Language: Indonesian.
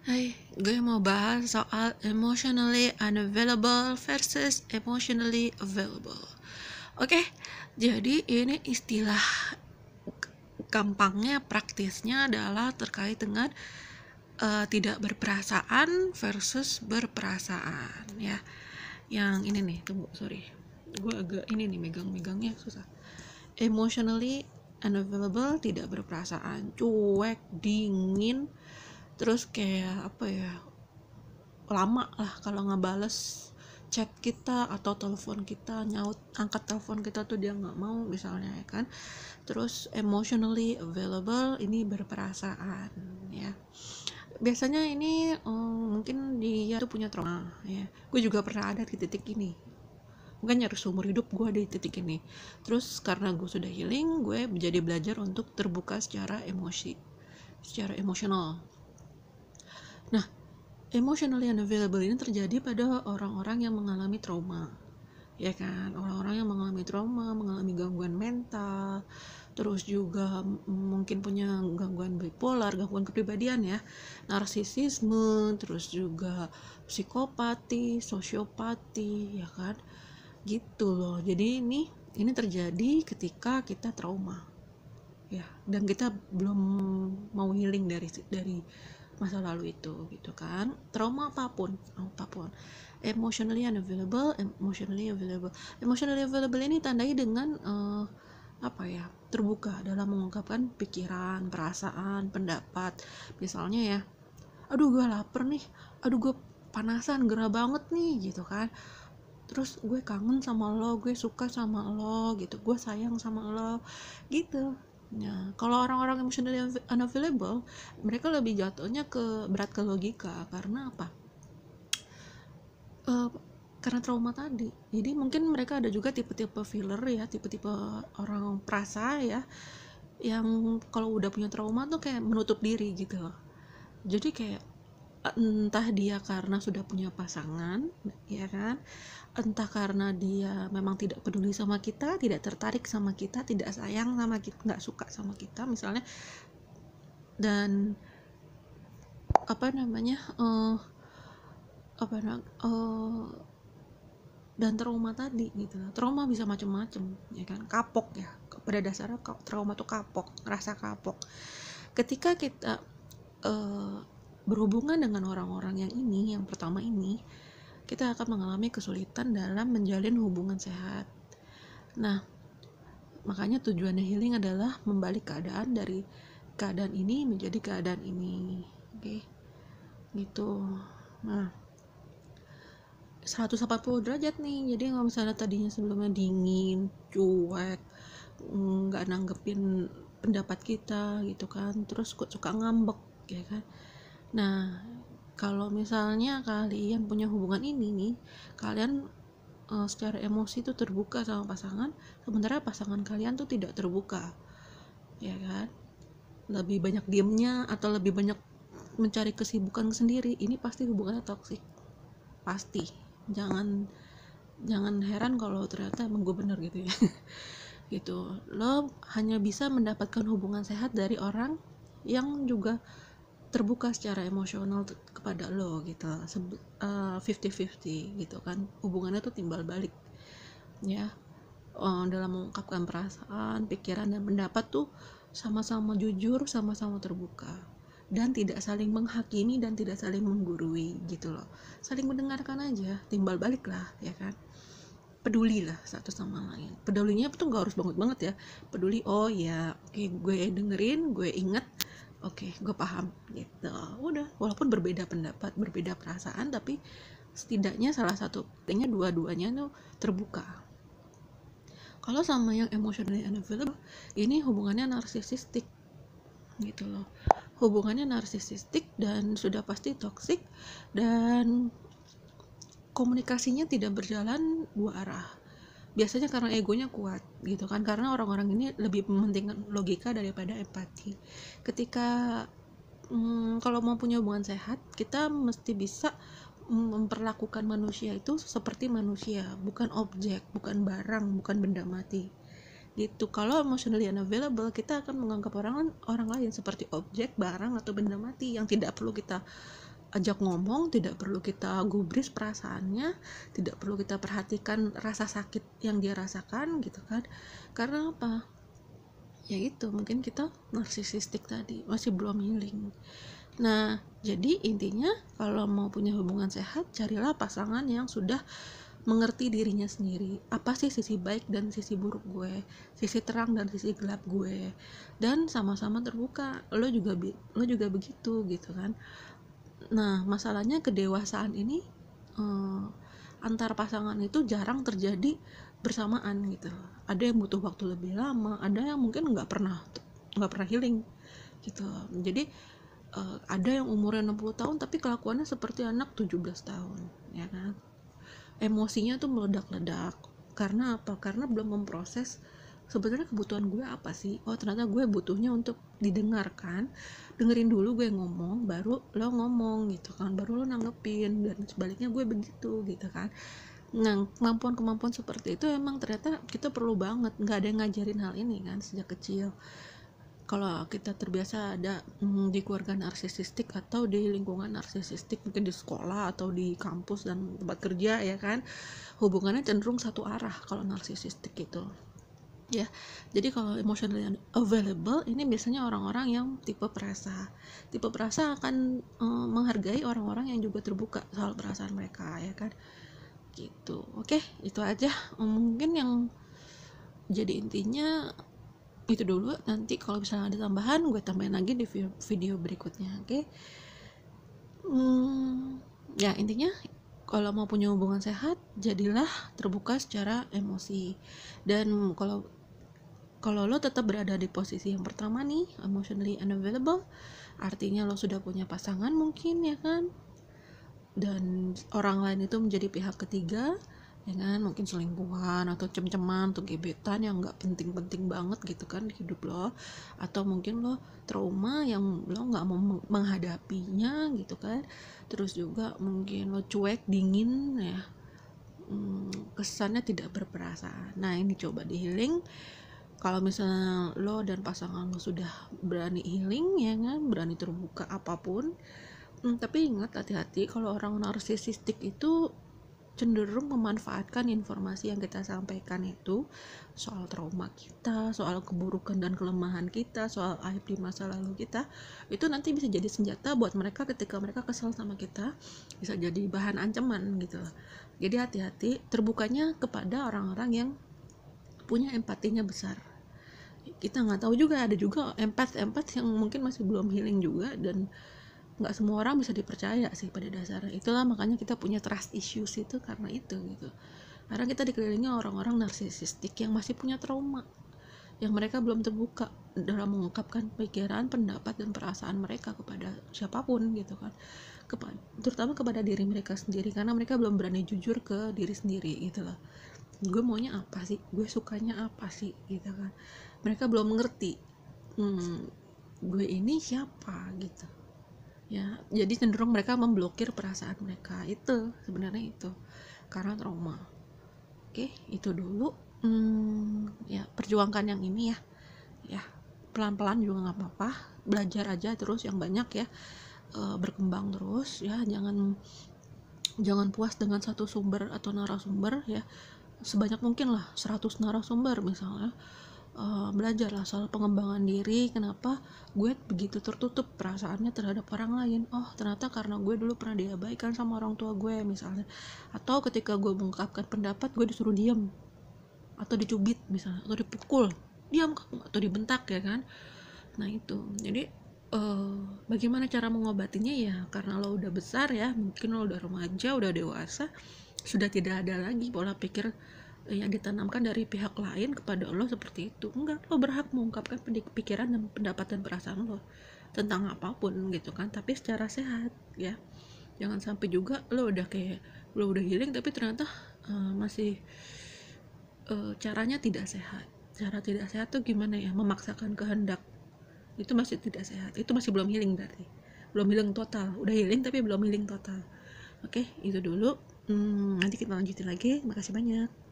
Hai, gue mau bahas soal emotionally unavailable versus emotionally available. Oke, jadi ini istilah gampangnya, praktisnya adalah terkait dengan tidak berperasaan versus berperasaan ya. Yang ini nih, tunggu, sorry. Gue agak ini nih megangnya susah. Emotionally unavailable, tidak berperasaan, cuek, dingin, terus kayak apa ya, lama lah kalau ngebales chat kita atau telepon kita, angkat telepon kita tuh dia nggak mau misalnya ya kan. Terus emotionally available, ini berperasaan ya. Biasanya ini mungkin dia tuh punya trauma ya. Gue juga pernah ada di titik ini, mungkin harus seumur hidup gue ada di titik ini. Terus karena gue sudah healing, gue menjadi belajar untuk terbuka secara emosional. Nah, emotionally unavailable ini terjadi pada orang-orang yang mengalami trauma, ya kan. Orang-orang yang mengalami trauma, mengalami gangguan mental, terus juga mungkin punya gangguan bipolar, gangguan kepribadian ya, narsisisme, terus juga psikopati, sosiopati, ya kan, gitu loh. Jadi ini terjadi ketika kita trauma ya, dan kita belum mau healing dari masa lalu itu, gitu kan. Trauma apapun emotionally available ini tandai dengan apa ya, terbuka dalam mengungkapkan pikiran, perasaan, pendapat. Misalnya ya, aduh gue lapar nih, aduh gue panasan, gerah banget nih, gitu kan. Terus gue kangen sama lo, gue suka sama lo, gitu, gue sayang sama lo, gitu. Nah, kalau orang-orang emotionally unavailable, mereka lebih jatuhnya berat ke logika. Karena apa? Karena trauma tadi. Jadi mungkin mereka ada juga tipe-tipe filler ya, tipe-tipe orang perasa ya, yang kalau udah punya trauma tuh kayak menutup diri gitu loh. Jadi kayak entah dia karena sudah punya pasangan ya kan, entah karena dia memang tidak peduli sama kita, tidak tertarik sama kita, tidak sayang sama kita, nggak suka sama kita misalnya, dan apa namanya dan trauma tadi gitu. Trauma bisa macam-macam ya kan, kapok ya, pada dasarnya trauma tuh kapok, rasa kapok. Ketika kita berhubungan dengan orang-orang yang pertama ini, kita akan mengalami kesulitan dalam menjalin hubungan sehat. Nah, makanya tujuannya healing adalah membalik keadaan dari keadaan ini menjadi keadaan ini. Oke, gitu. Nah, 180 derajat nih. Jadi kalau misalnya tadinya sebelumnya dingin, cuek, nggak nanggepin pendapat kita gitu kan, terus kok suka ngambek ya kan. Nah, kalau misalnya kalian punya hubungan ini nih, kalian secara emosi tuh terbuka sama pasangan, sementara pasangan kalian tuh tidak terbuka ya kan, lebih banyak diemnya atau lebih banyak mencari kesibukan sendiri, ini pasti hubungannya toksik, pasti. Jangan heran kalau ternyata emang gue bener gitu ya. Gitu, lo hanya bisa mendapatkan hubungan sehat dari orang yang juga terbuka secara emosional kepada lo gitu, 50-50 gitu kan. Hubungannya tuh timbal balik ya, dalam mengungkapkan perasaan, pikiran, dan pendapat tuh sama-sama jujur, sama-sama terbuka, dan tidak saling menghakimi dan tidak saling menggurui gitu loh. Saling mendengarkan aja, timbal balik lah ya kan. Peduli lah satu sama lain. Pedulinya tuh gak harus banget ya, peduli, oh ya oke, gue dengerin, gue inget, oke, gue paham gitu. Udah, walaupun berbeda pendapat, berbeda perasaan, tapi setidaknya salah satu, setidaknya dua-duanya tuh terbuka. Kalau sama yang emotionally unavailable, ini hubungannya narsisistik gitu loh. Hubungannya narsisistik dan sudah pasti toksik, dan komunikasinya tidak berjalan dua arah. Biasanya karena egonya kuat gitu kan, karena orang-orang ini lebih mementingkan logika daripada empati. Ketika kalau mau punya hubungan sehat, kita mesti bisa memperlakukan manusia itu seperti manusia, bukan objek, bukan barang, bukan benda mati gitu. Kalau emotionally unavailable, kita akan menganggap orang lain seperti objek, barang, atau benda mati yang tidak perlu kita ajak ngomong, tidak perlu kita gubris perasaannya, tidak perlu kita perhatikan rasa sakit yang dia rasakan gitu kan. Karena apa? Ya itu, mungkin kita narsisistik tadi, masih belum healing. Nah, jadi intinya kalau mau punya hubungan sehat, carilah pasangan yang sudah mengerti dirinya sendiri. Apa sih sisi baik dan sisi buruk gue, sisi terang dan sisi gelap gue, dan sama-sama terbuka. Lo juga begitu gitu kan. Nah, masalahnya kedewasaan ini antar pasangan itu jarang terjadi bersamaan gitu. Ada yang butuh waktu lebih lama, ada yang mungkin nggak pernah healing gitu. Jadi ada yang umurnya 60 tahun tapi kelakuannya seperti anak 17 tahun, ya kan. Emosinya tuh meledak-ledak. Karena apa? Karena belum memproses sebenarnya kebutuhan gue apa sih. Oh, ternyata gue butuhnya untuk didengarkan. Dengerin dulu gue ngomong, baru lo ngomong gitu kan, baru lo nanggepin. Dan sebaliknya gue begitu gitu kan. Nah, kemampuan-kemampuan seperti itu emang ternyata kita perlu banget. Nggak ada yang ngajarin hal ini kan sejak kecil. Kalau kita terbiasa ada di keluarga narsisistik atau di lingkungan narsisistik, mungkin di sekolah atau di kampus dan tempat kerja, ya kan, hubungannya cenderung satu arah kalau narsisistik itu, ya. Jadi kalau emotionally available ini biasanya orang-orang yang tipe perasa akan menghargai orang-orang yang juga terbuka soal perasaan mereka, ya kan, gitu. Oke, itu aja mungkin yang jadi intinya. Itu dulu, nanti kalau misalnya ada tambahan gue tambahin lagi di video berikutnya. Oke. Ya intinya kalau mau punya hubungan sehat, jadilah terbuka secara emosi. Dan kalau lo tetap berada di posisi yang pertama nih, emotionally unavailable, artinya lo sudah punya pasangan mungkin, ya kan, dan orang lain itu menjadi pihak ketiga, ya kan, mungkin selingkuhan atau cem-ceman atau gebetan yang nggak penting-penting banget gitu kan di hidup lo, atau mungkin lo trauma yang lo nggak mau menghadapinya gitu kan, terus juga mungkin lo cuek, dingin, ya, kesannya tidak berperasaan. Nah, ini coba di healing. Kalau misalnya lo dan pasangan lo sudah berani healing, ya kan, berani terbuka apapun, tapi ingat, hati-hati kalau orang narsisistik itu cenderung memanfaatkan informasi yang kita sampaikan itu soal trauma kita, soal keburukan dan kelemahan kita, soal aib di masa lalu kita, itu nanti bisa jadi senjata buat mereka ketika mereka kesal sama kita, bisa jadi bahan ancaman gitu. Jadi hati-hati terbukanya kepada orang-orang yang punya empatinya besar. Kita nggak tahu juga, ada juga empat yang mungkin masih belum healing juga, dan nggak semua orang bisa dipercaya sih pada dasarnya. Itulah makanya kita punya trust issues itu karena itu gitu. Karena kita dikelilingi orang-orang narsisistik yang masih punya trauma, yang mereka belum terbuka dalam mengungkapkan pikiran, pendapat, dan perasaan mereka kepada siapapun gitu kan, terutama kepada diri mereka sendiri, karena mereka belum berani jujur ke diri sendiri gitu loh. Gue maunya apa sih, gue sukanya apa sih gitu kan. Mereka belum mengerti gue ini siapa gitu ya. Jadi cenderung mereka memblokir perasaan mereka, itu sebenarnya itu karena trauma. Oke, itu dulu. Ya, perjuangkan yang ini ya, pelan-pelan juga nggak apa-apa, belajar aja terus yang banyak ya, berkembang terus ya, jangan puas dengan satu sumber atau narasumber ya, sebanyak mungkin lah, 100 narasumber misalnya. Belajarlah soal pengembangan diri. Kenapa gue begitu tertutup perasaannya terhadap orang lain? Oh, ternyata karena gue dulu pernah diabaikan sama orang tua gue misalnya, atau ketika gue mengungkapkan pendapat gue disuruh diam atau dicubit misalnya, atau dipukul, diam atau dibentak, ya kan. Nah itu, jadi bagaimana cara mengobatinya ya, karena lo udah besar ya, mungkin lo udah remaja, udah dewasa, sudah tidak ada lagi pola pikir yang ditanamkan dari pihak lain kepada lo seperti itu. Enggak, lo berhak mengungkapkan pikiran dan pendapat dan perasaan lo tentang apapun gitu kan, tapi secara sehat ya. Jangan sampai juga lo udah healing tapi ternyata masih caranya tidak sehat. Cara tidak sehat tuh gimana ya, memaksakan kehendak, itu masih tidak sehat, itu masih belum healing, berarti belum healing total. Udah healing tapi belum healing total. Oke, itu dulu. Nanti kita lanjutin lagi. Makasih banyak.